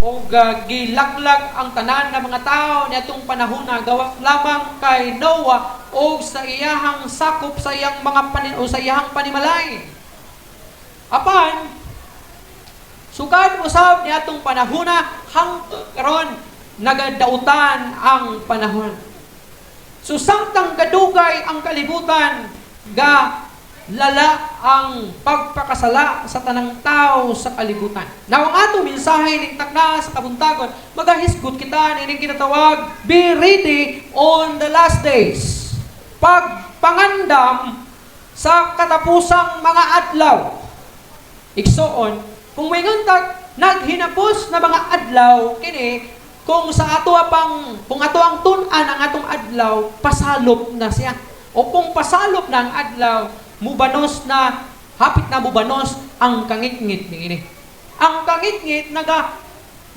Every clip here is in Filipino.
o gilaglag ang tanan ng mga tao niadtong panahon na gawa lamang kay Noah o sa iyahang sakop sa iyang mga sa iyahang panimalay. Apan sugad usab niadtong panahon na hangtod karon nagadautan ang panahon. So samtang kadugay ang kalibutan ga lala ang pagpakasala sa tanang tao sa kalibutan. Now, ang atong mensahe ning takna sa kabuntagon, magahisgot kita ning ginatawag, be ready on the last days. Pagpangandam sa katapusang mga adlaw. Igsoon, kung may nguntag naghinapos na mga adlaw kini, kung ato ang tun-an ang atong adlaw, pasalop na siya. O kung pasalop na ang adlaw, mubanos na, hapit na mubanos ang kangit-ngit ni. Ang kangit-ngit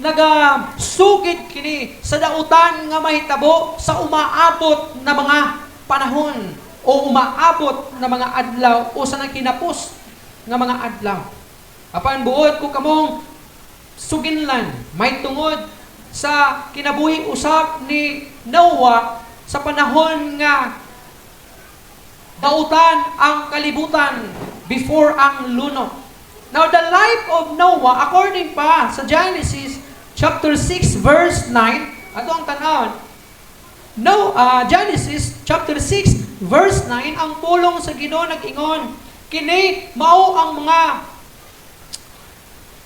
nagasugid kini sa dautan nga mahitabo sa umaabot na mga panahon o umaabot na mga adlaw o sa nagkinapos nga mga adlaw. Apan buot ko kamong suginlan, may tungod sa kinabuhi usab ni Noah sa panahon nga dautan ang kalibutan before ang luno. Now, the life of Noah, according pa sa Genesis chapter 6 verse 9, ato ang tanawon. Genesis chapter 6 verse 9, ang pulong sa Ginoo nag-ingon, kini mao ang mga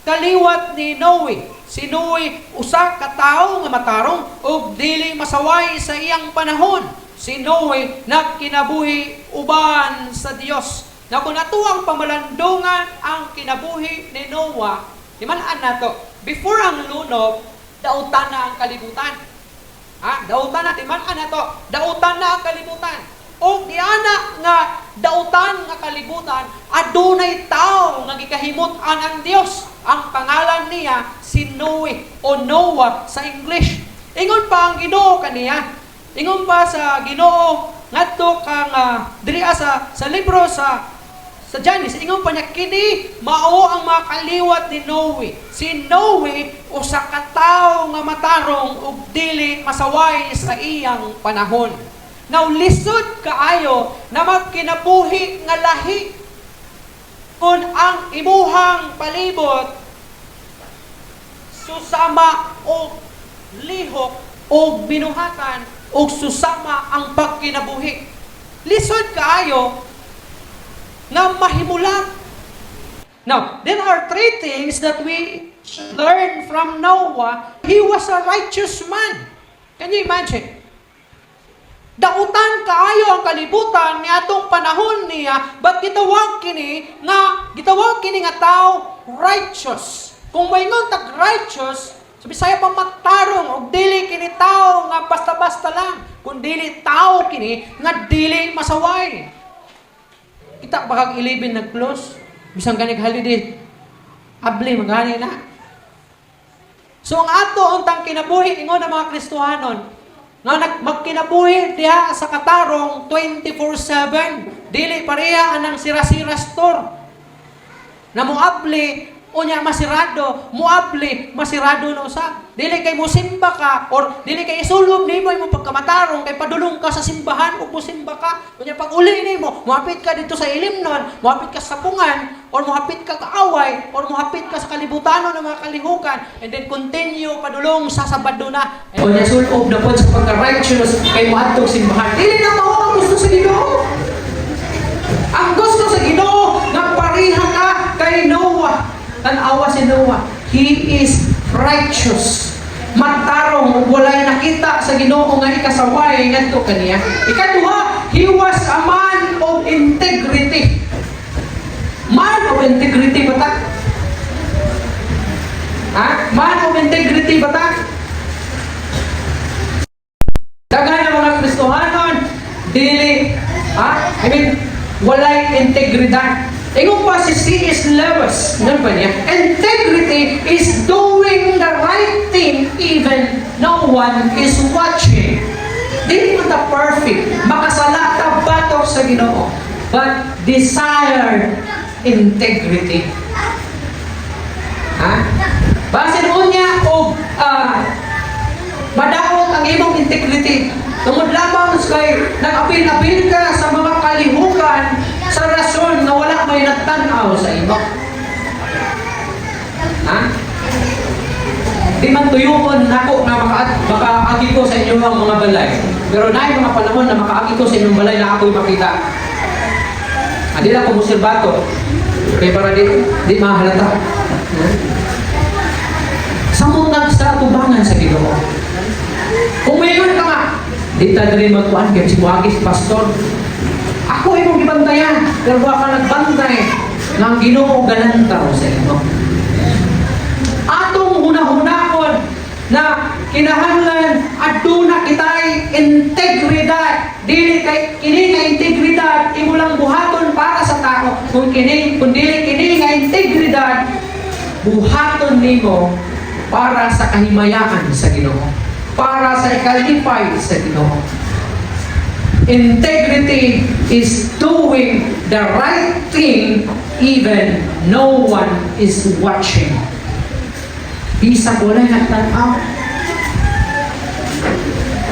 kaliwat ni Noe. Si Noe usa ka tawo nga matarong ug dili masaway sa iyang panahon. Si Noe nagkinabuhi uban sa Dios. Na kung ato ang pamalandungan ang kinabuhi ni Noah, timan-an nato, before ang luno, dautan na ang kalibutan. Dautan na, timan-an nato, dautan na ang kalibutan. O diana nga dautan nga kalibutan, adunay tao nga gikahimut-an ang Dios. Ang pangalan niya si Noe o Noah sa English. Ingon pa ang Ginoo kaniya. Ingon pa sa Ginoo ngadto kang diri sa libro sa Genesis, ingon pa niya kini mao ang mga kaliwat ni Noe. Si Noe usa ka tawo nga matarong ug dili masaway sa iyang panahon. Now lisod kaayo na magkinabuhi nga lahi kun ang imuhang palibot susama o lihok o binuhatan o susama ang pagkinabuhi. Lisod kaayo na mahimulat. Now, there are three things that we learn from Noah. He was a righteous man. Can you imagine? Dautan kaayo ang kalibutan ni atong panahon niya, but gitawag kini nga tao righteous. Kung may tag righteous, sa Bisaya pa matarong og dili kini tao nga basta-basta lang, kun dili tao kini nga dili masaway. Kita bakag 11 nag-close, bisang ganig holiday, abli magani na. So ang ato untang kinabuhi ingon ang mga Kristohanon, nga magkinabuhi diha sa katarong 24/7, dili pareha anang sira-sira store. Na moabli unya masirado, muabli, masirado na usab. Dili kay musimba ka or dili kay isulob nimo imong pagkamatarong kay padulong ka sa simbahan ug musimba ka. Unya pag uli nimo, muhapit ka dito sa ilimnon, muhapit ka sa pungan or muhapit ka kaaway or muhapit ka sa kalibutanon ng mga kalihukan and then continue padulong sa Sabado na. Unya sulob na pod sa pagka-righteous kay muadtong simbahan. Dili na mao ang gusto sa Ginoo. Ang gusto sa Ginoo nga pareha ka kay Noah. Tanawa si Noah, he is righteous. Matarong, walay nakita sa Ginoo nga ikasaway ngadto kaniya. Ikaduha, he was a man of integrity. Man of integrity ba ta? Man of integrity ba ta? Daghan ang mga Kristohanon, dili, walay integridad. Ingon pa si C.S. Lewis, ano ba niya? Integrity is doing the right thing even no one is watching. Di mo ta perfect, makasala ta batok sa Ginoo, but desire integrity. Basin unya og kay nag-apil-apil ka sa mga kalihukan sa rason na wala may nagtanaw sa imo. Ha? Di man tuyuon nako na makaagi ko sa inyong mga balay. Pero na mga panahon na makaagi ko sa inyong balay na ako'y makita. Hindi lang ko musilbato. Kaya para di mahalata. Samutag sa tubangan sa Ginoo. Kung mayroon ka nga, di tayo rin magkuhan kaya si Buagis, pastor. Ako ay mong ibantayan, pero baka nagbantay ng Ginoo galantaw sa ino. Atong hunahunakon na kinahanglan aduna kitay integridad. Dili kay kini nga integridad imo lang buhaton para sa tao. Kung dili kini nga integridad buhaton nimo para sa kahimayan sa Ginoo, para sa ikalipay sa Ginoo. Integrity is doing the right thing even no one is watching. Bisa ko lang nagtanaw.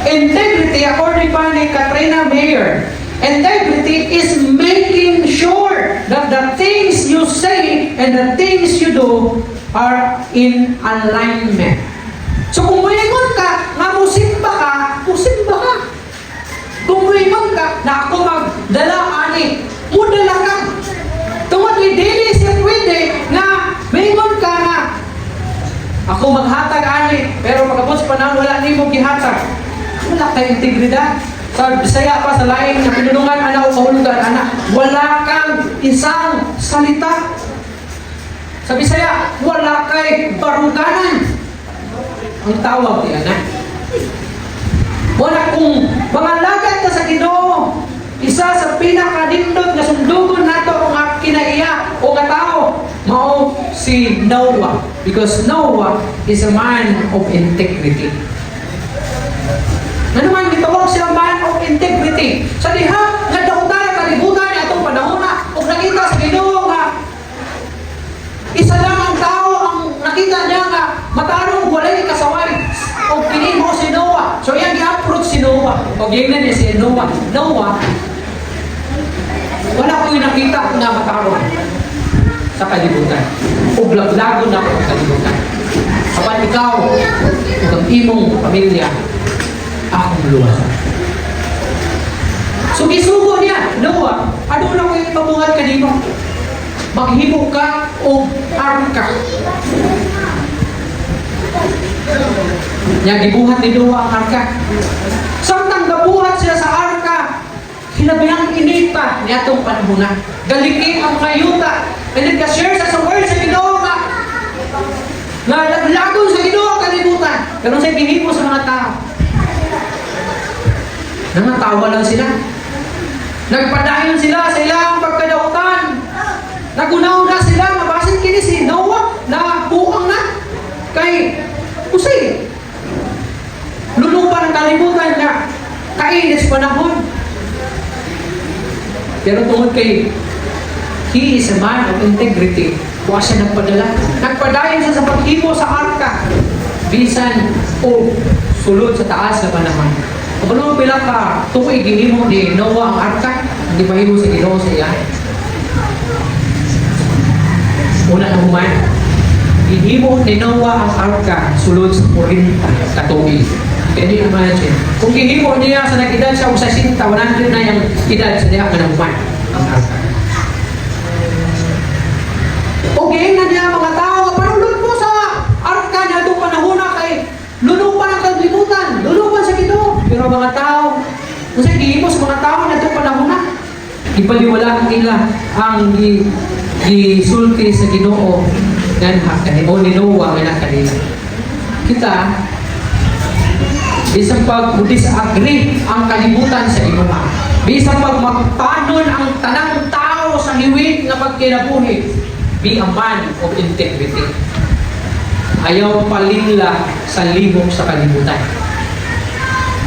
Integrity, according pa ni Katrina Mayer, integrity is making sure that the things you say and the things you do are in alignment. So kung mulingon ka, nga musimba ka, musimba ka. Kung mulingon ka, na ako magdala ani, mudala ka. Tungod ni dili siya pwede na mingon ka nga, ako maghatag ani, pero pagkabot sa panahon wala ni mo gihatag. Wala kang integridad. Sa Bisaya pa sa lain na pinulungan anak o kahulugan anak, wala kang isang salita. Sa Bisaya, wala kay baruganan. Ang tawag ni anak. Wala kung mga lagat na sa Ginoo. Isa sa pinakadindot na sundugon nato ang kinaiya o katao mao si Noah, because Noah is a man of integrity. Ano man gitawag siya man of integrity? Sa diha nga dautan kalibutan ni atong panahon na ug nakita sa Ginoo nga isa lang ang tao ang nakita niya nga matarong walay kasaway o kini mo si Noah. So yan gi-approach si Noah o gingnan niya si Noah. Noah, wala ko'y nakita na matarong sa kalibutan. O blaglago na sa kalibutan. Kapag ikaw o ang imong pamilya, akong luwas. So gisugo niya, Noah, ano na ko'y pabuhat ka dito? Maghimo ka o arka. Yang gibuhat ni Noah ang arka. Samtang gabuhat sila sa arka, hinabihang inita niya itong panahon na. Galiki ang mga yuta. And then ka-share sa word sa Ginoo nga naglagon sa Ginoo ang kalibutan. Pero sa ginhimo sa mga tao. Nangatawa lang sila. Nagpadayon sila sa ilang pagkadautan. Nagunaw na sila, mabasin kini si Noah na buang na. Kay Usay. Lulupan ang kalibutan na kainis panahon. Pero tungod kay he is a man of integrity. Buwa siya nagpadala. Nagpadayon siya sa paghimo sa arka. Bisan o sulod sa taas na panahon. Kung pila ka tukoy ginimo ni Noah ang arka, hindi mahimo sa Ginoo sa iya. Una na human, ginimo ni Noah ang arka sulod sa 40 katuig. Can you imagine? Kung ginimo niya sa nag-edad siya sa 60, 100 na yung edad sa diha na human ang arka. Okay na niya mga tao, parulod mo sa arka niya itong panahon na kay lulupan ang kalibutan, lulupan sa Ginoo. Pero mga tao, kasi gihimos mga tao na itong panahon na. Ipaliwala nila ang gisulti sa Ginoo o ni Noah nga kanila. Kita, bisang pag-disagree ang kalibutan sa Ginoo. Bisang pag magpanon ang tanang tao sa hiwig na pagkinabuhi, be a man of integrity. Ayaw palingla sa libong sa kalibutan.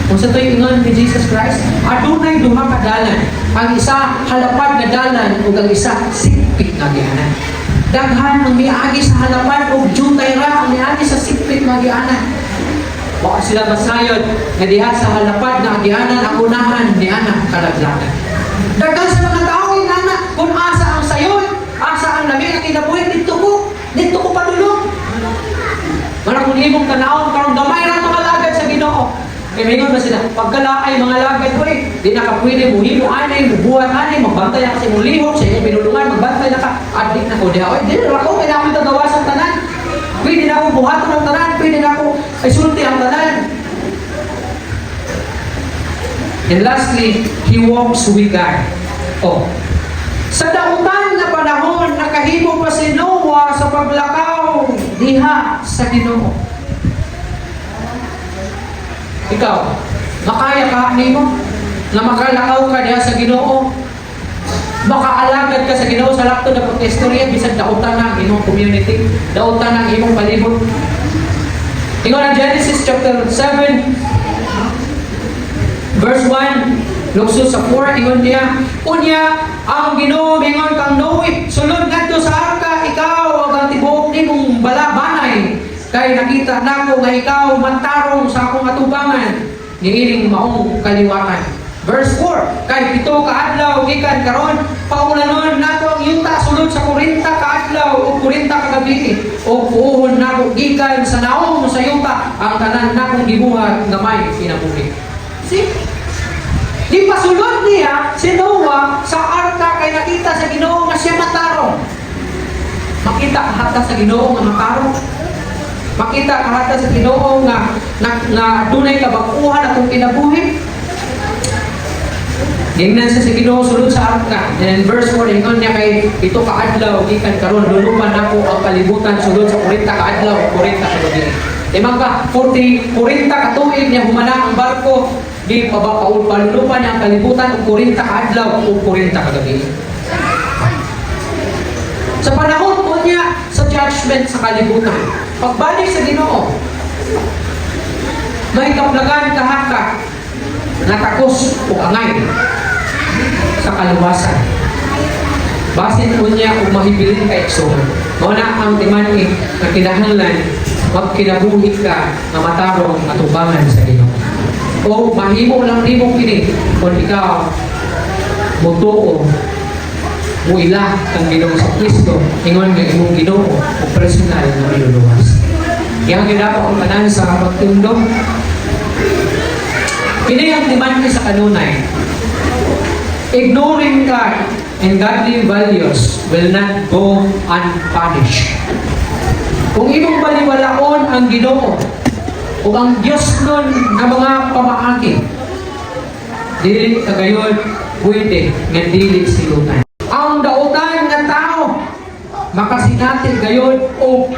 Kung sa ito'y ingon ni Jesus Christ, adunay duha ka dalan. Ang isa halapad na dalan ug ang isa sipit na gianan. Daghan ang miagi sa halapan ug jutay ra ang miagi sa sipit nga gianan. Baka sila masayod nga diha sa halapad na agianan ang unahan ni anak kalaglagan. Dagan sa mga tao inana kung asa ang sayon, asa ang lamig ang kinabuhi dito ko padulong. Wala kung imong tanawon karong gamay ra mga lagad sa Ginoo. Kaya mingon na sila, pagkalaay mga lagad ko di na ka pwede muhimo anay, mubuhat anay, magbantay na kasi mong lihok, sa inyong pinulungan, magbantay na ka, adik na ko, di na ako, kaya ako itagawas ang tanan. Pwede na ako buhaton ang tanan, pwede na ako ay sulti ang tanan. And lastly, he walks with God. Sa dautan na panahon, nakahimo pa si Noah sa paglakaw diha sa Ginoo. Ikaw, makaya ka nimo na makalakaw ka diha sa Ginoo? Makaalagad ka sa Ginoo sa lakto na pag-istorya bisan dautan na ang imong community, dautan na ang imong palibot. Ingon ang Genesis chapter 7 verse 1, lukso sa 4, ingon niya, unya ang Ginoo mingon kang Noe, sulod ngadto sa arka, ikaw ug ang tibuok nimong balabanay, kay nakita nako nga ikaw mantarong sa akong atubangan niining maong kaliwatan. Verse 4, kay pito ka adlaw gikan karon paulanon nato ang yuta sulod sa 40 ka adlaw o 40 ka gabi o puuhon nako gikan sa naong sa yuta ang tanan nakong gibuhat nga may kinabuhi. See? Di pasulod niya si Noah sa arka kay nakita sa Ginoo nga siya matarong. Makita kahata sa Ginoo nga matarong. Makita kahata sa Ginoo nga dunay kabakuhan atong kinabuhi. Gingnan sa Ginoo sulod sa arka. And in verse 4, ingon niya kay ito ka adlaw gikan karon lulupan nako ang kalibutan sulod sa 40 ka adlaw o 40 ka gabi. Imang ka 40 ka tuig niya humana ang barko di palulupan niya ang kalibutan o 40 ka adlaw o 40 ka gabi. Sa panahon po niya sa judgment sa kalibutan, pagbalik sa Ginoo, may kaplagan kahaka na takos o angay sa kaluwasan. Basin po niya kung mahibilin ka eksohan. Mauna ang timani na kinahanglan magkinabuhi ka na matarong matubangan sa Ginoo. O mahimo lang nimo kini kung ikaw mutuo muila ang Ginoo sa Kristo ingon nga imong Ginoo o personal na iluluwas. Yang ginapo ang tanan sa pagtundong kini ang timani sa kanunay. Ignoring God and godly values will not go unpunished. Kung imong baliwalaon ang Ginoo o ang Diyos nun na mga pamaagi, dili kagayon pwede nga dili silutan. Ang dautan nga tao makasinati gayon o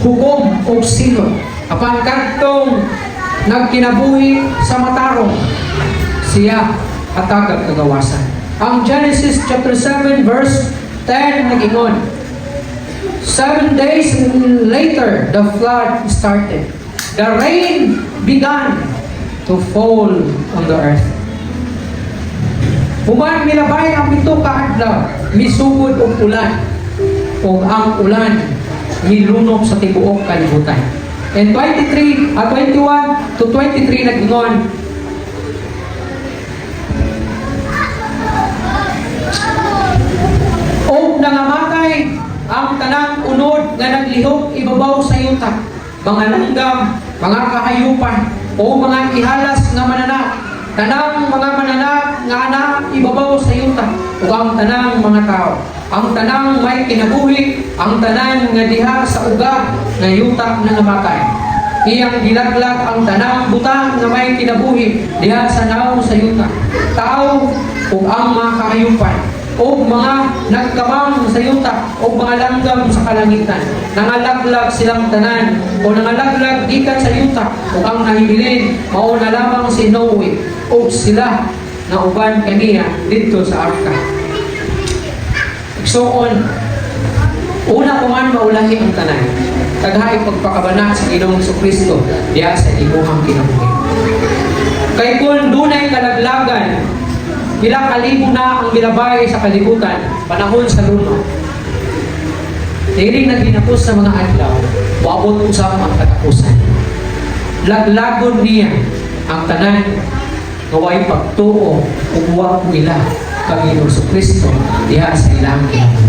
hukom o silot. Apan kadtong nagkinabuhi sa matarong, siya atagag kagawasan. Ang Genesis chapter 7 verse 10 nagingon, 7 days later the flood started. The rain began to fall on the earth. Human milabay ang pito ka adlaw, misugod og ulan, o ang ulan milunok sa tibuok kalibutan. And 21 to 23 nagingon, o nangamatay ang tanang unod nga naglihok ibabaw sa yuta, mga langgam, mga kahayupan, o mga ihalas nga mananak, tanang mga mananak nga anak ibabaw sa yuta, o ang tanang mga tao, ang tanang may kinabuhi, ang tanang nga diha sa uga nga yuta na namatay. Iyang gilaglag ang tanang butang nga may kinabuhi diha sa naong sa yuta, tao o ang mga kahayupan, o mga nagkamang sa yuta, o mga langgam sa kalangitan. Nangalaglag silang tanan, o nangalaglag gikan sa yuta, o ang nahibilin, mao na lamang si Noe, o sila na uban kaniya dito sa arka. So una ko man maulahi ang tanan, taghay pagpakabana sa Ginoong Kristo diya sa imuhang kinabuhi. Kay kung dunay kalaglagan, ilang kalibo na ang bilabay sa kalibutan, panahon sa luno. Dili na ginapos sa mga adlaw, maabot usap ang katapusan. laglagon niya ang tanan nga way pagtuo ug wa mo ila kang Hesus Kristo diha sa ilang kinabuhi.